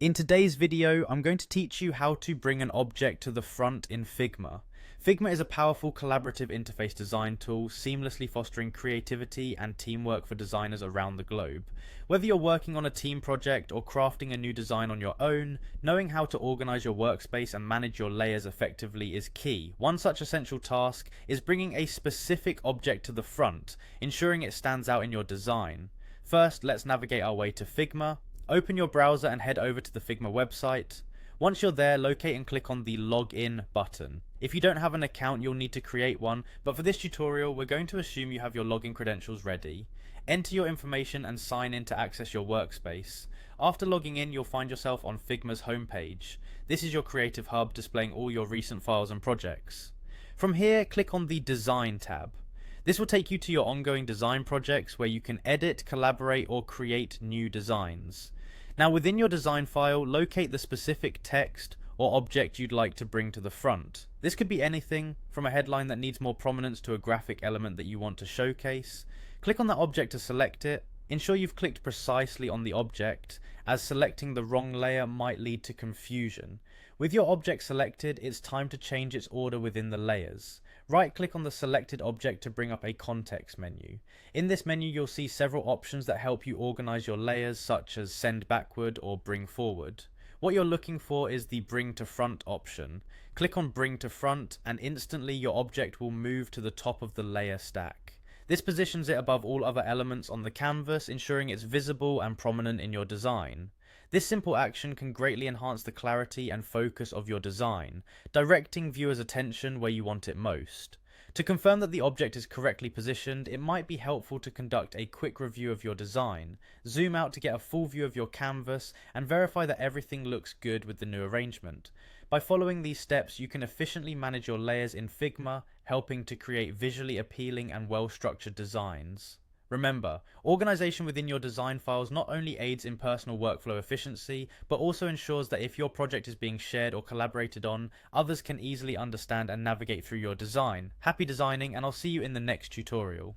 In today's video, I'm going to teach you how to bring an object to the front in Figma. Figma is a powerful collaborative interface design tool, seamlessly fostering creativity and teamwork for designers around the globe. Whether you're working on a team project or crafting a new design on your own, knowing how to organize your workspace and manage your layers effectively is key. One such essential task is bringing a specific object to the front, ensuring it stands out in your design. First, let's navigate our way to Figma. Open your browser and head over to the Figma website. Once you're there, locate and click on the Login button. If you don't have an account, you'll need to create one, but for this tutorial, we're going to assume you have your login credentials ready. Enter your information and sign in to access your workspace. After logging in, you'll find yourself on Figma's homepage. This is your creative hub displaying all your recent files and projects. From here, click on the Design tab. This will take you to your ongoing design projects where you can edit, collaborate, or create new designs. Now within your design file, locate the specific text or object you'd like to bring to the front. This could be anything from a headline that needs more prominence to a graphic element that you want to showcase. Click on that object to select it. Ensure you've clicked precisely on the object, as selecting the wrong layer might lead to confusion. With your object selected, it's time to change its order within the layers. Right-click on the selected object to bring up a context menu. In this menu, you'll see several options that help you organize your layers, such as send backward or bring forward. What you're looking for is the bring to front option. Click on bring to front and instantly your object will move to the top of the layer stack. This positions it above all other elements on the canvas, ensuring it's visible and prominent in your design. This simple action can greatly enhance the clarity and focus of your design, directing viewers' attention where you want it most. To confirm that the object is correctly positioned, it might be helpful to conduct a quick review of your design, zoom out to get a full view of your canvas, and verify that everything looks good with the new arrangement. By following these steps, you can efficiently manage your layers in Figma, helping to create visually appealing and well-structured designs. Remember, organization within your design files not only aids in personal workflow efficiency, but also ensures that if your project is being shared or collaborated on, others can easily understand and navigate through your design. Happy designing, and I'll see you in the next tutorial.